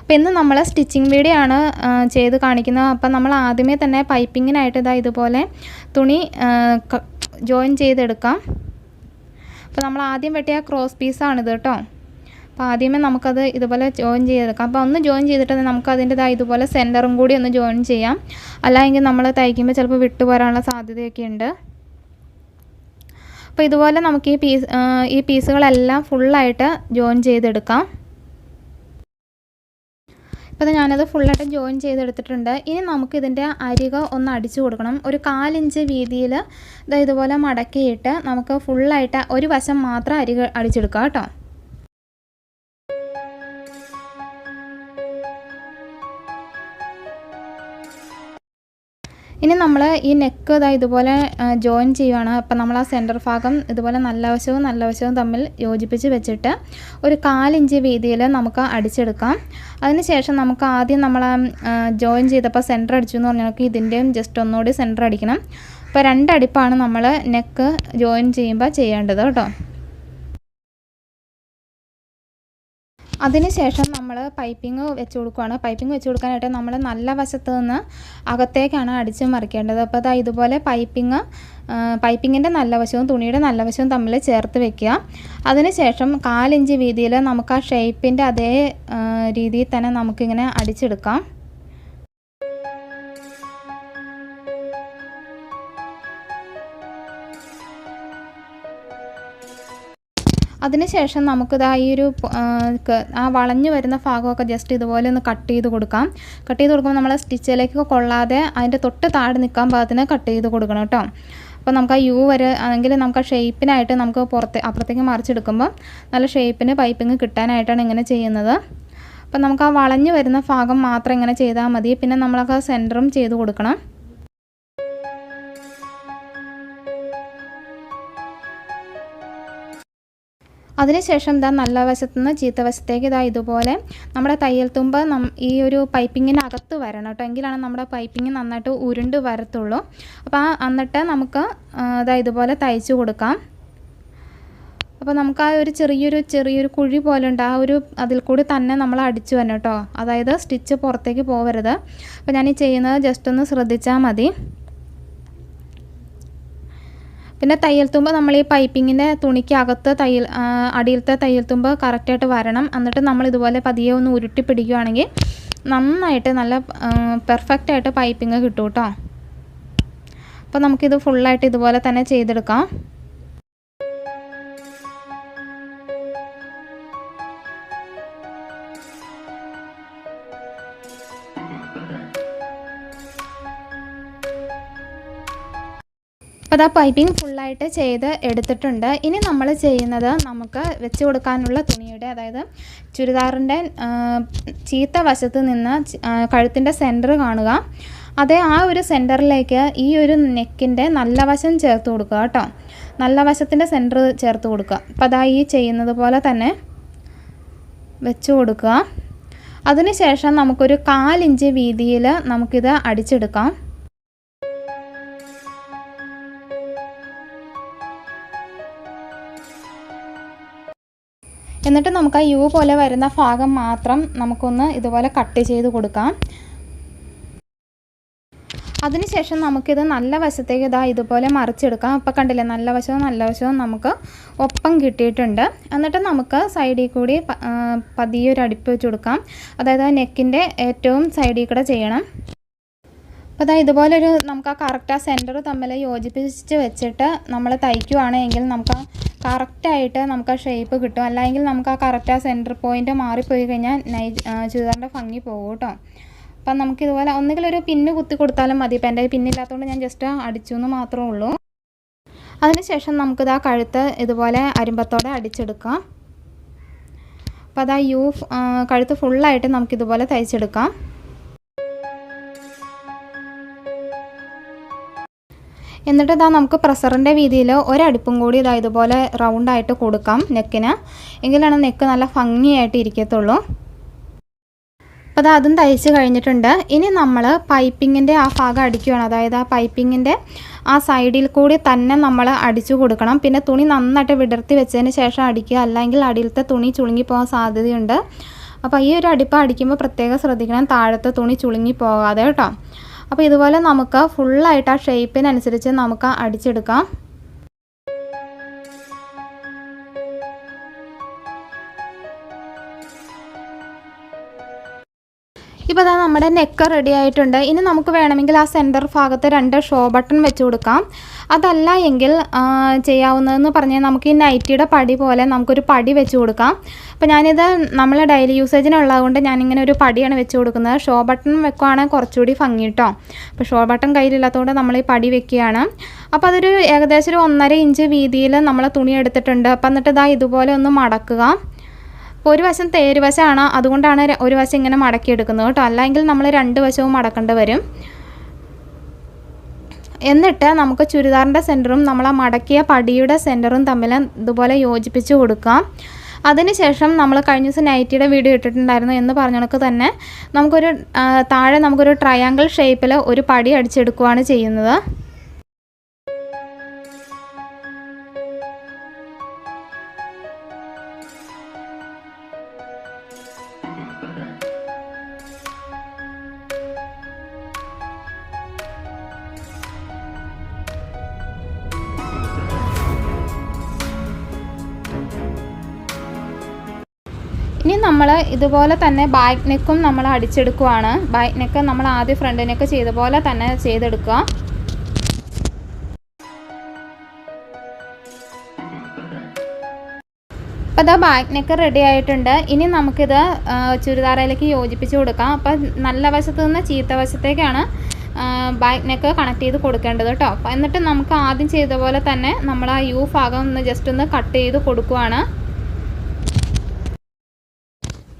അപ്പോൾ ഇന്ന് നമ്മൾ സ്റ്റിച്ചിങ് വീഡിയോ ആണ് ചെയ്ത് കാണിക്കുന്നത്. അപ്പോൾ നമ്മൾ ആദ്യമേ തന്നെ പൈപ്പിങ്ങിനായിട്ട് ഇതുപോലെ തുണി ജോയിൻ ചെയ്തെടുക്കാം. അപ്പോൾ നമ്മൾ ആദ്യം വെട്ടിയ ക്രോസ് പീസാണിത് കേട്ടോ. അപ്പോൾ ആദ്യമേ നമുക്കത് ഇതുപോലെ ജോയിൻ ചെയ്തെടുക്കാം. അപ്പോൾ ഒന്ന് ജോയിൻ ചെയ്തിട്ട് നമുക്കതിൻ്റെ ഇതുപോലെ സെൻറ്ററും കൂടി ഒന്ന് ജോയിൻ ചെയ്യാം. അല്ലെങ്കിൽ നമ്മൾ തയ്ക്കുമ്പോൾ ചിലപ്പോൾ വിട്ടുപോരാനുള്ള സാധ്യതയൊക്കെ ഉണ്ട്. അപ്പോൾ ഇതുപോലെ നമുക്ക് ഈ പീസുകളെല്ലാം ഫുള്ളായിട്ട് ജോയിൻ ചെയ്തെടുക്കാം. അപ്പോൾ ഞാനത് ഫുള്ളായിട്ട് ജോയിൻ ചെയ്തെടുത്തിട്ടുണ്ട്. ഇനി നമുക്കിതിൻ്റെ അരികെ ഒന്ന് അടിച്ചു കൊടുക്കണം. ഒരു 1/4 ഇഞ്ച് വീതിയിൽ ഇതുപോലെ മടക്കിയിട്ട് നമുക്ക് ഫുള്ളായിട്ട് ഒരു വശം മാത്രം അരികെ അടിച്ചെടുക്കാം കേട്ടോ. ഇനി നമ്മൾ ഈ നെക്ക് ഇതുപോലെ ജോയിൻ ചെയ്യുകയാണ്. അപ്പം നമ്മൾ ആ സെൻറ്റർ ഭാഗം ഇതുപോലെ നല്ല വശവും തമ്മിൽ യോജിപ്പിച്ച് വെച്ചിട്ട് ഒരു 1/4 ഇഞ്ച് വീതിയിൽ നമുക്ക് അടിച്ചെടുക്കാം. അതിന് ശേഷം നമുക്ക് ആദ്യം നമ്മൾ ജോയിൻ ചെയ്തപ്പോൾ സെൻറ്റർ അടിച്ചു എന്ന് പറഞ്ഞാൽ ഇതിൻ്റെയും ജസ്റ്റ് ഒന്നുകൂടി സെൻറ്റർ അടിക്കണം. അപ്പോൾ 2 അടിപ്പാണ് നമ്മൾ നെക്ക് ജോയിൻ ചെയ്യുമ്പോൾ ചെയ്യേണ്ടത് കേട്ടോ. അതിനുശേഷം നമ്മൾ പൈപ്പിംഗ് വെച്ച് കൊടുക്കുകയാണ്. പൈപ്പിംഗ് വെച്ച് കൊടുക്കാനായിട്ട് നമ്മൾ നല്ല വശത്ത് നിന്ന് അകത്തേക്കാണ് അടിച്ച് മറിക്കേണ്ടത്. അപ്പോൾ ഇതുപോലെ പൈപ്പിങ്ങിൻ്റെ നല്ല വശവും തുണിയുടെ നല്ല വശവും തമ്മിൽ ചേർത്ത് വെക്കുക. അതിനുശേഷം 1/4 ഇഞ്ച് വീതിയിൽ നമുക്ക് ആ ഷേപ്പിൻ്റെ അതേ രീതിയിൽ തന്നെ നമുക്കിങ്ങനെ അടിച്ചെടുക്കാം. അതിനുശേഷം നമുക്കിത് ഈ ഒരു ആ വളഞ്ഞു വരുന്ന ഭാഗമൊക്കെ ജസ്റ്റ് ഇതുപോലെ ഒന്ന് കട്ട് ചെയ്ത് കൊടുക്കാം. കട്ട് ചെയ്ത് കൊടുക്കുമ്പോൾ നമ്മൾ സ്റ്റിച്ചിലേക്ക് കൊള്ളാതെ അതിൻ്റെ തൊട്ട് താഴെ നിൽക്കാൻ പാകത്തിന് കട്ട് ചെയ്ത് കൊടുക്കണം കേട്ടോ. അപ്പോൾ നമുക്ക് ആ യു വരെ ആണെങ്കിൽ നമുക്ക് ആ ഷേപ്പിനായിട്ട് നമുക്ക് അപ്പുറത്തേക്ക് മറിച്ചെടുക്കുമ്പോൾ നല്ല ഷേപ്പിന് പൈപ്പിംഗ് കിട്ടാനായിട്ടാണ് ഇങ്ങനെ ചെയ്യുന്നത്. അപ്പോൾ നമുക്ക് ആ വളഞ്ഞു വരുന്ന ഭാഗം മാത്രം ഇങ്ങനെ ചെയ്താൽ മതി. പിന്നെ നമ്മളൊക്കെ സെൻറ്ററും ചെയ്ത് കൊടുക്കണം. അതിനുശേഷം നല്ല വശത്തു നിന്ന് ചീത്ത വശത്തേക്ക് ഇതുപോലെ നമ്മുടെ തയ്യൽ തുമ്പ് ഈ ഒരു പൈപ്പിങ്ങിനകത്ത് വരണം കേട്ടോ. എങ്കിലാണ് നമ്മുടെ പൈപ്പിംഗ് നന്നായിട്ട് ഉരുണ്ട് വരത്തുള്ളൂ. അപ്പോൾ എന്നിട്ട് നമുക്ക് ഇതുപോലെ തയ്ച്ചു കൊടുക്കാം. അപ്പോൾ നമുക്ക് ആ ഒരു ചെറിയൊരു കുഴി പോലെ ഉണ്ട്. അതിൽ കൂടി തന്നെ നമ്മൾ അടിച്ചു വരണം കേട്ടോ. അതായത് സ്റ്റിച്ച് പുറത്തേക്ക് പോകരുത്. അപ്പോൾ ഞാൻ ഈ ചെയ്യുന്നത് ജസ്റ്റ് ഒന്ന് ശ്രദ്ധിച്ചാൽ മതി. പിന്നെ തയ്യൽ തുമ്പ് നമ്മൾ ഈ പൈപ്പിങ്ങിൻ്റെ തുണിക്ക് അകത്ത് അടിയിലത്തെ തയ്യൽ തുമ്പ് കറക്റ്റായിട്ട് വരണം. എന്നിട്ട് നമ്മൾ ഇതുപോലെ പതിയെ ഒന്ന് ഉരുട്ടി പിടിക്കുകയാണെങ്കിൽ നന്നായിട്ട് നല്ല പെർഫെക്റ്റായിട്ട് പൈപ്പിംഗ് കിട്ടും കേട്ടോ. അപ്പോൾ നമുക്കിത് ഫുള്ളായിട്ട് ഇതുപോലെ തന്നെ ചെയ്തെടുക്കാം. അപ്പോൾ പൈപ്പിംഗ് ഫുള്ളായിട്ട് ചെയ്ത് എടുത്തിട്ടുണ്ട്. ഇനി നമ്മൾ ചെയ്യുന്നത് നമുക്ക് വെച്ച് കൊടുക്കാനുള്ള തുണിയുടെ അതായത് ചുരിദാറിൻ്റെ ചീത്ത വശത്ത് നിന്ന് കഴുത്തിൻ്റെ സെൻറ്റർ കാണുക. ആ ഒരു സെൻറ്ററിലേക്ക് ഈ ഒരു നെക്കിൻ്റെ നല്ല വശം ചേർത്ത് കൊടുക്കുക കേട്ടോ. നല്ല വശത്തിൻ്റെ സെൻറ്റർ ചേർത്ത് കൊടുക്കുക. അപ്പോൾ ഈ ചെയ്യുന്നത് പോലെ തന്നെ വെച്ച് കൊടുക്കുക. അതിനുശേഷം നമുക്കൊരു 1/4 ഇഞ്ച് വീതിയിൽ നമുക്കിത് അടിച്ചെടുക്കാം. എന്നിട്ട് നമുക്ക് ആ യു പോലെ വരുന്ന ഭാഗം മാത്രം നമുക്കൊന്ന് ഇതുപോലെ കട്ട് ചെയ്ത് കൊടുക്കാം. അതിനുശേഷം നമുക്കിത് നല്ല വശത്തേക്ക് ഇതുപോലെ മറിച്ചെടുക്കാം. അപ്പോൾ കണ്ടില്ലേ, നല്ല വശവും നമുക്ക് ഒപ്പം കിട്ടിയിട്ടുണ്ട്. എന്നിട്ട് നമുക്ക് സൈഡിൽ കൂടി പതിയെ ഒരു അടിപ്പ് വെച്ച് കൊടുക്കാം. അതായത് നെക്കിൻ്റെ ഏറ്റവും സൈഡിൽ കൂടെ ചെയ്യണം. അപ്പോൾ ഇതുപോലൊരു നമുക്ക് ആ കറക്റ്റ് ആ സെൻറ്റർ തമ്മിൽ യോജിപ്പിച്ച് വെച്ചിട്ട് നമ്മൾ തയ്ക്കുകയാണെങ്കിൽ നമുക്ക് കറക്റ്റായിട്ട് നമുക്ക് ആ ഷേപ്പ് കിട്ടും. അല്ലെങ്കിൽ നമുക്ക് ആ കറക്റ്റ് ആ സെൻറ്റർ പോയിൻ്റ് മാറിപ്പോയി കഴിഞ്ഞാൽ ചുരിദാറിൻ്റെ ഭംഗി പോകും കേട്ടോ. അപ്പം നമുക്കിതുപോലെ ഒന്നുകിലൊരു പിന്ന് കുത്തി കൊടുത്താലും മതി. ഇപ്പം എൻ്റെ പിന്നില്ലാത്തതുകൊണ്ട് ഞാൻ ജസ്റ്റ് അടിച്ചു എന്ന് മാത്രമേ ഉള്ളൂ. അതിനുശേഷം നമുക്കിത് ആ കഴുത്ത് ഇതുപോലെ അരിമ്പത്തോടെ അടിച്ചെടുക്കാം. അപ്പോൾ കഴുത്ത് ഫുള്ളായിട്ട് നമുക്കിതുപോലെ തയ്ച്ചെടുക്കാം. എന്നിട്ട് നമുക്ക് പ്രസറിൻ്റെ വീതിയിൽ ഒരടിപ്പും കൂടി ഇതുപോലെ റൗണ്ടായിട്ട് കൊടുക്കാം നെക്കിന്. എങ്കിലാണ് നെക്ക് നല്ല ഭംഗിയായിട്ട് ഇരിക്കത്തുള്ളൂ. അപ്പോൾ അതും തയ്ച്ച് കഴിഞ്ഞിട്ടുണ്ട്. ഇനി നമ്മൾ പൈപ്പിങ്ങിൻ്റെ ആ ഭാഗം അടിക്കുകയാണ്. അതായത് ആ പൈപ്പിങ്ങിൻ്റെ ആ സൈഡിൽ കൂടി തന്നെ നമ്മൾ അടിച്ചു കൊടുക്കണം. പിന്നെ തുണി നന്നായിട്ട് വിടർത്തി വെച്ചതിന് ശേഷം അടിക്കുക. അല്ലെങ്കിൽ അടിയിലത്തെ തുണി ചുളുങ്ങി പോകാൻ സാധ്യതയുണ്ട്. അപ്പോൾ ഈ ഒരു അടിപ്പ് അടിക്കുമ്പോൾ പ്രത്യേകം ശ്രദ്ധിക്കണം, താഴത്തെ തുണി ചുളുങ്ങി പോകാതെ കേട്ടോ. അപ്പോൾ ഇതുപോലെ നമുക്ക് ഫുള്ളായിട്ട് ആ ഷേപ്പിനനുസരിച്ച് നമുക്ക് അടിച്ചെടുക്കാം. ഇപ്പോൾ ഇതാ നമ്മുടെ നെക്ക് റെഡി ആയിട്ടുണ്ട്. ഇനി നമുക്ക് വേണമെങ്കിൽ ആ സെൻറ്റർ ഭാഗത്ത് 2 ഷോ ബട്ടൺ വെച്ച് കൊടുക്കാം. അതല്ല എങ്കിൽ ചെയ്യാവുന്നതെന്ന് പറഞ്ഞാൽ നമുക്ക് ഈ നൈറ്റിയുടെ പടി പോലെ നമുക്കൊരു പടി വെച്ച് കൊടുക്കാം. അപ്പോൾ ഞാനിത് നമ്മൾ ഡെയിലി യൂസേജിനുള്ളതുകൊണ്ട് ഞാനിങ്ങനെ ഒരു പടിയാണ് വെച്ച് കൊടുക്കുന്നത്. ഷോ ബട്ടൺ വെക്കുകയാണെങ്കിൽ കുറച്ചുകൂടി ഭംഗി കേട്ടോ. അപ്പോൾ ഷോ ബട്ടൺ കയ്യിലില്ലാത്തതുകൊണ്ട് നമ്മൾ ഈ പടി വെക്കുകയാണ്. അപ്പോൾ അതൊരു ഏകദേശം ഒരു 1.5 ഇഞ്ച് വീതിയിൽ നമ്മൾ തുണി എടുത്തിട്ടുണ്ട്. അപ്പോൾ എന്നിട്ട് ഇതാ ഇതുപോലെ ഒന്ന് മടക്കുക. ഒരു വശം തേരുവശമാണ്, അതുകൊണ്ടാണ് ഒരു വശം ഇങ്ങനെ മടക്കിയെടുക്കുന്നത് കേട്ടോ. അല്ലെങ്കിൽ നമ്മൾ 2 വശവും മടക്കേണ്ടി വരും. എന്നിട്ട് നമുക്ക് ചുരിദാറിൻ്റെ സെൻറ്ററും നമ്മൾ ആ മടക്കിയ പടിയുടെ സെൻറ്ററും തമ്മിൽ ഇതുപോലെ യോജിപ്പിച്ച് കൊടുക്കാം. അതിനുശേഷം നമ്മൾ കഴിഞ്ഞ ദിവസം നൈറ്റിയുടെ വീഡിയോ ഇട്ടിട്ടുണ്ടായിരുന്നു എന്ന് പറഞ്ഞ കണക്ക് തന്നെ നമുക്കൊരു താഴെ നമുക്കൊരു ട്രയാങ്കിൾ ഷേപ്പിൽ ഒരു പടി അടിച്ചെടുക്കുകയാണ് ചെയ്യുന്നത്. ഇനി നമ്മൾ ഇതുപോലെ തന്നെ ബാക്ക് നെക്കും നമ്മൾ അടിച്ചെടുക്കുകയാണ്. ബാക്ക് നെക്ക് നമ്മൾ ആദ്യം ഫ്രണ്ട് നെക്ക് ചെയ്ത പോലെ തന്നെ ചെയ്തെടുക്കുക. അപ്പോൾ ഇതാ ബാക്ക് നെക്ക് റെഡി ആയിട്ടുണ്ട്. ഇനി നമുക്കിത് ചുരിദാറിലേക്ക് യോജിപ്പിച്ച് കൊടുക്കാം. അപ്പം നല്ല വശത്ത് നിന്ന് ചീത്ത വശത്തേക്കാണ് ബാക്ക് നെക്ക് കണക്ട് ചെയ്ത് കൊടുക്കേണ്ടത് കേട്ടോ. അപ്പം എന്നിട്ട് നമുക്ക് ആദ്യം ചെയ്ത പോലെ തന്നെ നമ്മൾ ആ യു ഭാഗം ഒന്ന് ജസ്റ്റ് ഒന്ന് കട്ട് ചെയ്ത് കൊടുക്കുകയാണ്.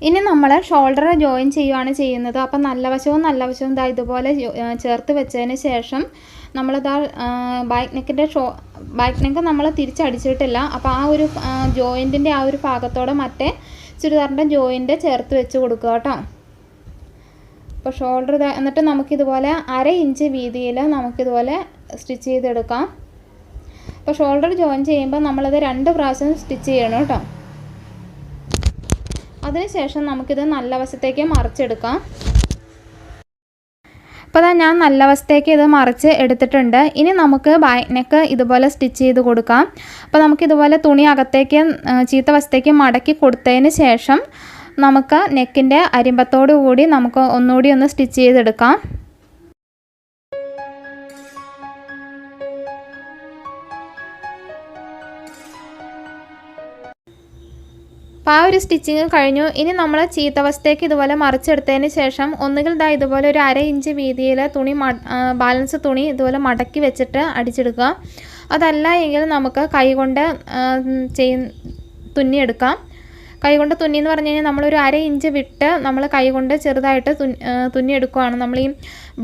ഇനി നമ്മൾ ഷോൾഡർ ജോയിൻ ചെയ്യുകയാണ് ചെയ്യുന്നത്. അപ്പം നല്ല വശവും ഇതാ ഇതുപോലെ ചേർത്ത് വെച്ചതിന് ശേഷം നമ്മളിതാ ബാക്ക് നെക്ക് നമ്മൾ തിരിച്ചടിച്ചിട്ടില്ല. അപ്പോൾ ആ ഒരു ജോയിൻറ്റിൻ്റെ ആ ഒരു ഭാഗത്തോടെ മറ്റേ ചുരിദാറിൻ്റെ ജോയിൻറ്റ് ചേർത്ത് വെച്ച് കൊടുക്കുക കേട്ടോ. അപ്പോൾ ഷോൾഡർ എന്നിട്ട് നമുക്കിതുപോലെ 1/2 ഇഞ്ച് വീതിയിൽ നമുക്കിതുപോലെ സ്റ്റിച്ച് ചെയ്തെടുക്കാം. അപ്പോൾ ഷോൾഡർ ജോയിൻ ചെയ്യുമ്പോൾ നമ്മളത് 2 പ്രാവശ്യം സ്റ്റിച്ച് ചെയ്യണം കേട്ടോ. അതിനുശേഷം നമുക്കിത് നല്ല വശത്തേക്ക് മറിച്ചെടുക്കാം. അപ്പോൾ ഞാൻ നല്ല വശത്തേക്ക് ഇത് മറിച്ച് എടുത്തിട്ടുണ്ട്. ഇനി നമുക്ക് ബാക്ക് നെക്ക് ഇതുപോലെ സ്റ്റിച്ച് ചെയ്ത് കൊടുക്കാം. അപ്പോൾ നമുക്കിതുപോലെ തുണി അകത്തേക്ക് ചീത്ത വശത്തേക്ക് മടക്കി കൊടുത്തതിന് ശേഷം നമുക്ക് നെക്കിൻ്റെ അരിമ്പത്തോടു കൂടി നമുക്ക് ഒന്നുകൂടി ഒന്ന് സ്റ്റിച്ച് ചെയ്തെടുക്കാം. അപ്പോൾ ആ ഒരു സ്റ്റിച്ചിങ് കഴിഞ്ഞു. ഇനി നമ്മൾ ചീത്ത വശത്തേക്ക് ഇതുപോലെ മറിച്ചെടുത്തതിന് ശേഷം ഒന്നുകിൽ ഇതുപോലെ ഒരു 1/2 ഇഞ്ച് വീതിയിൽ തുണി ബാലൻസ് തുണി ഇതുപോലെ മടക്കി വെച്ചിട്ട് അടിച്ചെടുക്കുക. അതല്ല എങ്കിൽ നമുക്ക് കൈകൊണ്ട് തുന്നിയെടുക്കാം. കൈകൊണ്ട് തുന്നി എന്ന് പറഞ്ഞു കഴിഞ്ഞാൽ നമ്മളൊരു 1/2 ഇഞ്ച് വിട്ട് നമ്മൾ കൈകൊണ്ട് ചെറുതായിട്ട് തുന്നിയെടുക്കുകയാണ് നമ്മൾ ഈ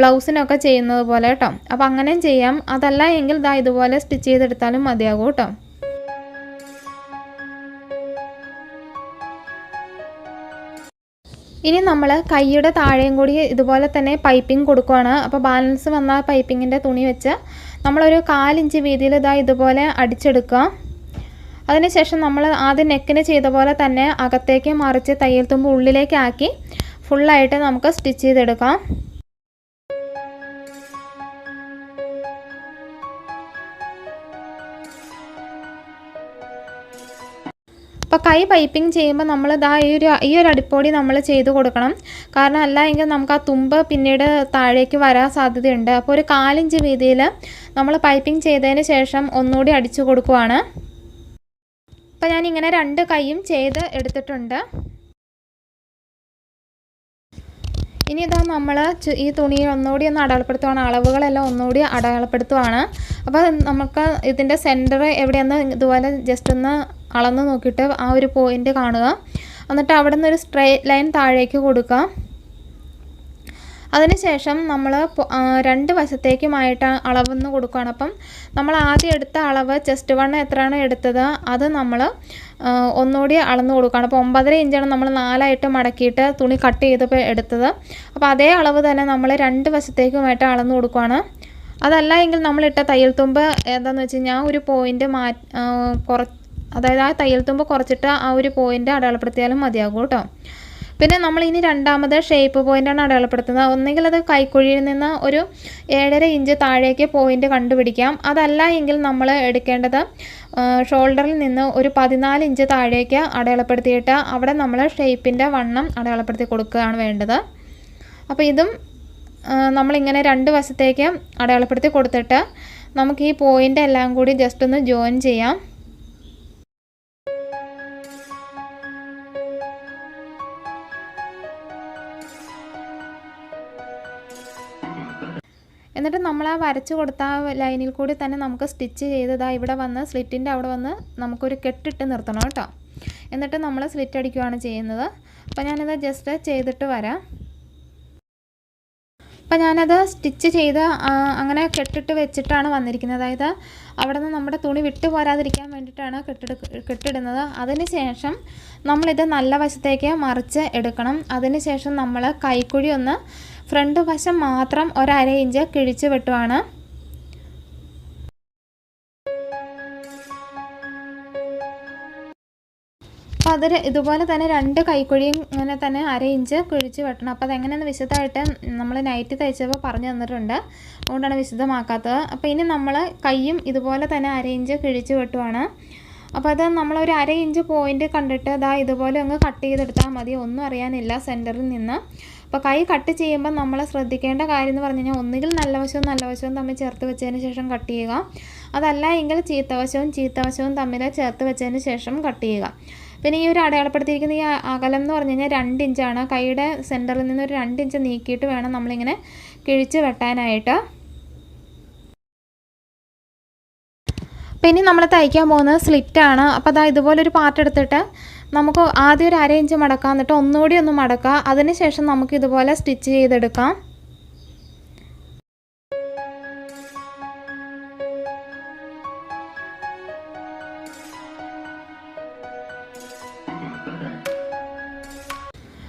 ബ്ലൗസിനൊക്കെ ചെയ്യുന്നത് പോലെ കേട്ടോ. അപ്പോൾ അങ്ങനെയും ചെയ്യാം. അതല്ല എങ്കിൽ ഇതുപോലെ സ്റ്റിച്ച് ചെയ്തെടുത്താലും മതിയാകും കേട്ടോ. ഇനി നമ്മൾ കൈയുടെ താഴെയും കൂടി ഇതുപോലെ തന്നെ പൈപ്പിംഗ് കൊടുക്കുകയാണ്. അപ്പോൾ ബാലൻസ് വന്ന പൈപ്പിങ്ങിൻ്റെ തുണി വെച്ച് നമ്മളൊരു 1/4 ഇഞ്ച് വീതിയിൽ ഇതുപോലെ അടിച്ചെടുക്കുക. അതിനുശേഷം നമ്മൾ ആദ്യം നെക്കിന് ചെയ്ത പോലെ തന്നെ അകത്തേക്ക് മറിച്ച് തയ്യൽ തുമ്പ് ഉള്ളിലേക്കാക്കി ഫുള്ളായിട്ട് നമുക്ക് സ്റ്റിച്ച് ചെയ്തെടുക്കാം. അപ്പോൾ കൈ പൈപ്പിംഗ് ചെയ്യുമ്പോൾ നമ്മൾ ഈ ഒരു അടിപ്പോടി നമ്മൾ ചെയ്ത് കൊടുക്കണം. കാരണം അല്ല എങ്കിൽ നമുക്ക് ആ തുമ്പ് പിന്നീട് താഴേക്ക് വരാൻ സാധ്യതയുണ്ട്. അപ്പോൾ ഒരു 1/4 ഇഞ്ച് വീതിയിൽ നമ്മൾ പൈപ്പിംഗ് ചെയ്തതിന് ശേഷം ഒന്നുകൂടി അടിച്ചു കൊടുക്കുവാണ്. അപ്പോൾ ഞാനിങ്ങനെ 2 കൈയും ചെയ്ത് എടുത്തിട്ടുണ്ട്. ഇനി നമ്മൾ ഈ തുണി ഒന്നുകൂടി ഒന്ന് അടയാളപ്പെടുത്തുവാണ്. അളവുകളെല്ലാം ഒന്നുകൂടി അടയാളപ്പെടുത്തുവാണ്. അപ്പോൾ നമുക്ക് ഇതിൻ്റെ സെൻറ്റർ എവിടെയെന്ന് ഇതുപോലെ ജസ്റ്റ് ഒന്ന് അളന്ന് നോക്കിയിട്ട് ആ ഒരു പോയിൻ്റ് കാണുക. എന്നിട്ട് അവിടെ നിന്ന് ഒരു സ്ട്രെയിറ്റ് ലൈൻ താഴേക്ക് കൊടുക്കുക. അതിനുശേഷം നമ്മൾ 2 വശത്തേക്കുമായിട്ട് അളവൊന്ന് കൊടുക്കുകയാണ്. അപ്പം നമ്മൾ ആദ്യം എടുത്ത അളവ് ചെസ്റ്റ് വണ്ണം എത്രയാണ് എടുത്തത് അത് നമ്മൾ ഒന്നുകൂടി അളന്ന് കൊടുക്കുകയാണ്. അപ്പോൾ 9.5 ഇഞ്ചാണ് നമ്മൾ 4ആയിട്ട് മടക്കിയിട്ട് തുണി കട്ട് ചെയ്തപ്പോൾ എടുത്തത്. അപ്പോൾ അതേ അളവ് തന്നെ നമ്മൾ 2 വശത്തേക്കുമായിട്ട് അളന്ന് കൊടുക്കുകയാണ്. അതല്ല എങ്കിൽ നമ്മളിട്ട തയ്യൽ തുമ്പ് എന്താണെന്ന് വെച്ച് കഴിഞ്ഞാൽ ഒരു പോയിൻ്റ് അതായത് ആ തയ്യൽ തുമ്പ് കുറച്ചിട്ട് ആ ഒരു പോയിൻ്റ് അടയാളപ്പെടുത്തിയാലും മതിയാകും കേട്ടോ. പിന്നെ നമ്മൾ ഇനി രണ്ടാമത് ഷേപ്പ് പോയിൻ്റാണ് അടയാളപ്പെടുത്തുന്നത്. ഒന്നുകിൽ അത് കൈക്കുഴിയിൽ നിന്ന് ഒരു 7.5 ഇഞ്ച് താഴേക്ക് പോയിൻ്റ് കണ്ടുപിടിക്കാം. അതല്ല എങ്കിൽ നമ്മൾ എടുക്കേണ്ടത് ഷോൾഡറിൽ നിന്ന് ഒരു 14 ഇഞ്ച് താഴേക്ക് അടയാളപ്പെടുത്തിയിട്ട് അവിടെ നമ്മൾ ഷേപ്പിൻ്റെ വണ്ണം അടയാളപ്പെടുത്തി കൊടുക്കുകയാണ് വേണ്ടത്. അപ്പോൾ ഇതും നമ്മളിങ്ങനെ രണ്ട് വശത്തേക്ക് അടയാളപ്പെടുത്തി കൊടുത്തിട്ട് നമുക്ക് ഈ പോയിൻ്റ് എല്ലാം കൂടി ജസ്റ്റ് ഒന്ന് ജോയിൻ ചെയ്യാം. എന്നിട്ട് നമ്മൾ ആ വരച്ച് കൊടുത്ത ലൈനിൽ കൂടി തന്നെ നമുക്ക് സ്റ്റിച്ച് ചെയ്തതാ ഇവിടെ വന്ന് സ്ലിറ്റിൻ്റെ അവിടെ വന്ന് നമുക്കൊരു കെട്ടിട്ട് നിർത്തണം കേട്ടോ. എന്നിട്ട് നമ്മൾ സ്ലിറ്റ് അടിക്കുകയാണ് ചെയ്യുന്നത്. അപ്പോൾ ഞാനത് ജസ്റ്റ് ചെയ്തിട്ട് വരാം. അപ്പോൾ ഞാനത് സ്റ്റിച്ച് ചെയ്ത് അങ്ങനെ കെട്ടിട്ട് വെച്ചിട്ടാണ് വന്നിരിക്കുന്നത്. അതായത് അവിടെ നിന്ന് നമ്മുടെ തുണി വിട്ടു പോരാതിരിക്കാൻ വേണ്ടിയിട്ടാണ് കെട്ടിടുന്നത്. അതിന് ശേഷം നമ്മളിത് നല്ല വശത്തേക്ക് മറിച്ച് എടുക്കണം. അതിന് ശേഷം നമ്മൾ കൈക്കുഴി ഒന്ന് ഫ്രണ്ട് വശം മാത്രം 1/2 ഇഞ്ച് കിഴിച്ച് വെട്ടുവാണ്. അപ്പോൾ അതിൽ ഇതുപോലെ തന്നെ 2 കൈക്കുഴിയും ഇങ്ങനെ തന്നെ 1/2 ഇഞ്ച് കിഴിച്ച് വെട്ടണം. അപ്പോൾ അതെങ്ങനെയെന്ന് വിശദമായിട്ട് നമ്മൾ നൈറ്റ് തയ്ച്ചപ്പോൾ പറഞ്ഞു തന്നിട്ടുണ്ട്, അതുകൊണ്ടാണ് വിശദമാക്കാത്തത്. അപ്പോൾ ഇനി നമ്മൾ കൈയും ഇതുപോലെ തന്നെ 1/2 ഇഞ്ച് കിഴിച്ച് വെട്ടുവാണ്. അപ്പോൾ അത് നമ്മളൊരു 1/2 ഇഞ്ച് പോയിൻ്റ് കണ്ടിട്ട് ഇതുപോലെ അങ്ങ് കട്ട് ചെയ്തെടുത്താൽ മതി, ഒന്നും അറിയാനില്ല സെൻറ്ററിൽ നിന്ന്. അപ്പോൾ കൈ കട്ട് ചെയ്യുമ്പോൾ നമ്മൾ ശ്രദ്ധിക്കേണ്ട കാര്യം എന്ന് പറഞ്ഞു കഴിഞ്ഞാൽ ഒന്നുകിൽ നല്ല വശവും തമ്മിൽ ചേർത്ത് വെച്ചതിന് ശേഷം കട്ട് ചെയ്യുക, അതല്ല എങ്കിൽ ചീത്തവശവും തമ്മിൽ ചേർത്ത് വെച്ചതിന് ശേഷം കട്ട് ചെയ്യുക. പിന്നെ ഈ ഒരു അടയാളപ്പെടുത്തിയിരിക്കുന്ന ഈ അകലം എന്ന് പറഞ്ഞു കഴിഞ്ഞാൽ 2 ഇഞ്ചാണ്. കൈയുടെ സെൻറ്ററിൽ നിന്ന് ഒരു 2 ഇഞ്ച് നീക്കിയിട്ട് വേണം നമ്മളിങ്ങനെ കിഴിച്ച് വെട്ടാനായിട്ട്. പിന്നെ നമ്മൾ തയ്ക്കാൻ പോകുന്നത് സ്ലിറ്റാണ്. അപ്പോൾ ഇതുപോലൊരു പാർട്ട് എടുത്തിട്ട് നമുക്ക് ആദ്യം ഒരു 1/2 ഇഞ്ച് മടക്കാം, എന്നിട്ട് ഒന്നുകൂടി ഒന്ന് മടക്കാം. അതിന് ശേഷം നമുക്ക് ഇതുപോലെ സ്റ്റിച്ച് ചെയ്തെടുക്കാം.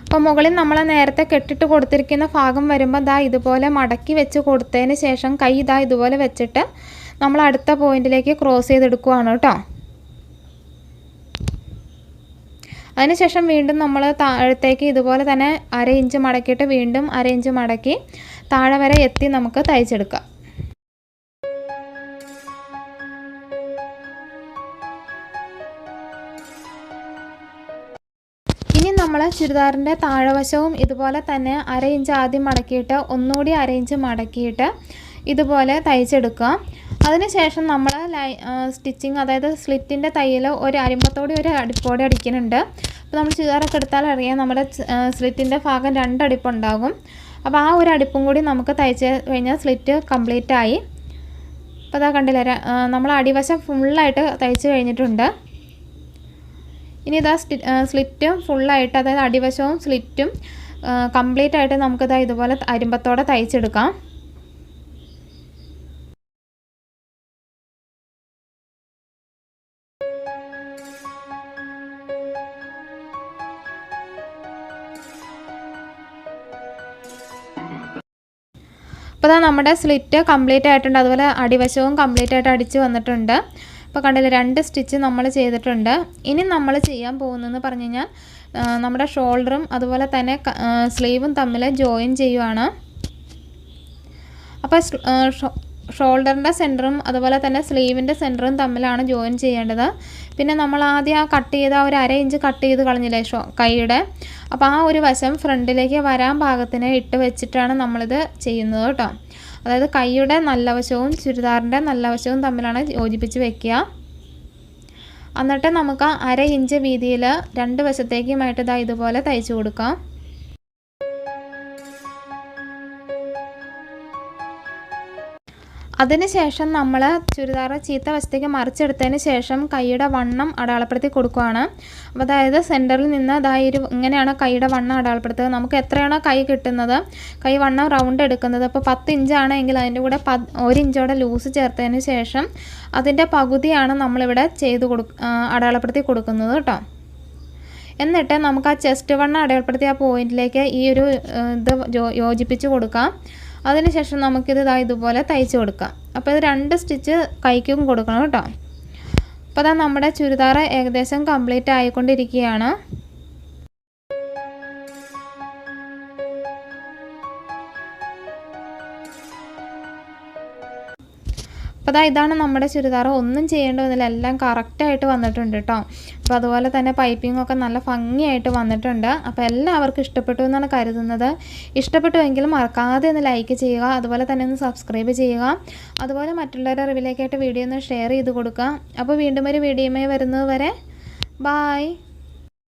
അപ്പോൾ മുകളിൽ നമ്മൾ നേരത്തെ കെട്ടിട്ട് കൊടുത്തിരിക്കുന്ന ഭാഗം വരുമ്പോൾ ഇതുപോലെ മടക്കി വെച്ച് കൊടുത്തതിന് ശേഷം കൈ ഇതുപോലെ വെച്ചിട്ട് നമ്മൾ അടുത്ത പോയിന്റിലേക്ക് ക്രോസ് ചെയ്തെടുക്കുകയാണ് കേട്ടോ. അതിനുശേഷം വീണ്ടും നമ്മൾ താഴത്തേക്ക് ഇതുപോലെ തന്നെ 1/2 ഇഞ്ച് മടക്കിയിട്ട് വീണ്ടും 1/2 ഇഞ്ച് മടക്കി താഴെ വരെ എത്തി നമുക്ക് തയ്ച്ചെടുക്കാം. ഇനി നമ്മൾ ചുരിദാറിൻ്റെ താഴെവശവും ഇതുപോലെ തന്നെ 1/2 ഇഞ്ച് ആദ്യം മടക്കിയിട്ട് ഒന്നുകൂടി 1/2 ഇഞ്ച് മടക്കിയിട്ട് ഇതുപോലെ തയ്ച്ചെടുക്കുക. അതിനുശേഷം നമ്മൾ സ്റ്റിച്ചിങ്, അതായത് സ്ലിറ്റിൻ്റെ തയ്യൽ ഒരു അരിമ്പത്തോടെ ഒരു അടിപ്പോടെ അടിക്കുന്നുണ്ട്. അപ്പോൾ നമ്മൾ ചുരിദാറൊക്കെ എടുത്താൽ അറിയാം നമ്മുടെ സ്ലിറ്റിൻ്റെ ഭാഗം 2 അടിപ്പുണ്ടാകും. അപ്പോൾ ആ ഒരു അടിപ്പും കൂടി നമുക്ക് തയ്ച്ച് കഴിഞ്ഞാൽ സ്ലിറ്റ് കംപ്ലീറ്റ് ആയി. അപ്പോൾ കണ്ടില്ല, നമ്മൾ അടിവശം ഫുള്ളായിട്ട് തയ്ച്ച് കഴിഞ്ഞിട്ടുണ്ട്. ഇനി സ്ലിറ്റും ഫുള്ളായിട്ട്, അതായത് അടിവശവും സ്ലിറ്റും കംപ്ലീറ്റ് ആയിട്ട് നമുക്കിത് ഇതുപോലെ അരിമ്പത്തോടെ തയ്ച്ചെടുക്കാം. അപ്പോൾ നമ്മുടെ സ്ലിറ്റ് കംപ്ലീറ്റ് ആയിട്ടുണ്ട്, അതുപോലെ അടിവശവും കംപ്ലീറ്റ് ആയിട്ട് അടിച്ച് വന്നിട്ടുണ്ട്. അപ്പോൾ കണ്ടില്ല, 2 സ്റ്റിച്ച് നമ്മൾ ചെയ്തിട്ടുണ്ട്. ഇനി നമ്മൾ ചെയ്യാൻ പോകുന്നതെന്ന് പറഞ്ഞു കഴിഞ്ഞാൽ നമ്മുടെ ഷോൾഡറും അതുപോലെ തന്നെ സ്ലീവും തമ്മിൽ ജോയിൻ ചെയ്യുവാണ്. അപ്പോൾ ഷോൾഡറിൻ്റെ സെൻറ്ററും അതുപോലെ തന്നെ സ്ലീവിൻ്റെ സെൻറ്ററും തമ്മിലാണ് ജോയിൻ ചെയ്യേണ്ടത്. പിന്നെ നമ്മൾ ആദ്യം കട്ട് ചെയ്ത ഒരു 1/2 ഇഞ്ച് കട്ട് ചെയ്ത് കളഞ്ഞില്ലേ കൈയുടെ, അപ്പോൾ ആ ഒരു വശം ഫ്രണ്ടിലേക്ക് വരാൻ പാകത്തിന് ഇട്ട് വെച്ചിട്ടാണ് നമ്മളിത് ചെയ്യുന്നത് കേട്ടോ. അതായത് കൈയുടെ നല്ല വശവും ചുരിദാറിൻ്റെ നല്ല വശവും തമ്മിലാണ് യോജിപ്പിച്ച് വെക്കുക. എന്നിട്ട് നമുക്ക് 1/2 ഇഞ്ച് വീതിയിൽ 2 വശത്തേക്കുമായിട്ട് ഇതുപോലെ തയ്ച്ചു കൊടുക്കാം. അതിനുശേഷം നമ്മൾ ചുരിദാർ ചീത്ത വശത്തേക്ക് മറിച്ചെടുത്തതിന് ശേഷം കൈയുടെ വണ്ണം അടയാളപ്പെടുത്തി കൊടുക്കുകയാണ്. അപ്പോൾ അതായത് സെൻറ്ററിൽ നിന്ന് ഇങ്ങനെയാണ് കൈയുടെ വണ്ണം അടയാളപ്പെടുത്തുക. നമുക്ക് എത്രയാണോ കൈ കിട്ടുന്നത്, കൈ വണ്ണം റൗണ്ട് എടുക്കുന്നത്, അപ്പോൾ 10 ഇഞ്ചാണെങ്കിൽ അതിൻ്റെ കൂടെ 1 ഇഞ്ചോടെ ലൂസ് ചേർത്തതിന് ശേഷം അതിൻ്റെ പകുതിയാണ് നമ്മളിവിടെ അടയാളപ്പെടുത്തി കൊടുക്കുന്നത് കേട്ടോ. എന്നിട്ട് നമുക്ക് ആ ചെസ്റ്റ് വണ്ണം അടയാളപ്പെടുത്തിയ ആ പോയിന്റിലേക്ക് ഈ ഒരു യോജിപ്പിച്ച് കൊടുക്കാം. അതിനുശേഷം നമുക്കിത് ഇതുപോലെ തയ്ച്ച് കൊടുക്കാം. അപ്പോൾ ഇത് 2 സ്റ്റിച്ച് കൈക്കും കൊടുക്കണം കേട്ടോ. അപ്പോൾ നമ്മുടെ ചുരിദാർ ഏകദേശം കംപ്ലീറ്റ് ആയിക്കൊണ്ടിരിക്കുകയാണ്. അപ്പോൾ ഇതാണ് നമ്മുടെ ചുരിദാർ. ഒന്നും ചെയ്യേണ്ടതില്ല, എല്ലാം കറക്റ്റായിട്ട് വന്നിട്ടുണ്ട് കേട്ടോ. അപ്പോൾ അതുപോലെ തന്നെ പൈപ്പിങ്ങൊക്കെ നല്ല ഭംഗിയായിട്ട് വന്നിട്ടുണ്ട്. അപ്പോൾ എല്ലാവർക്കും ഇഷ്ടപ്പെട്ടു എന്നാണ് കരുതുന്നത്. ഇഷ്ടപ്പെട്ടുവെങ്കിൽ മറക്കാതെ ഒന്ന് ലൈക്ക് ചെയ്യുക, അതുപോലെ തന്നെ ഒന്ന് സബ്സ്ക്രൈബ് ചെയ്യുക. അതുപോലെ മറ്റുള്ളവരുടെ അറിവിലേക്കായിട്ട് വീഡിയോ ഒന്ന് ഷെയർ ചെയ്ത് കൊടുക്കുക. അപ്പോൾ വീണ്ടും ഒരു വീഡിയോയുമായി വരുന്നത് വരെ ബായ്.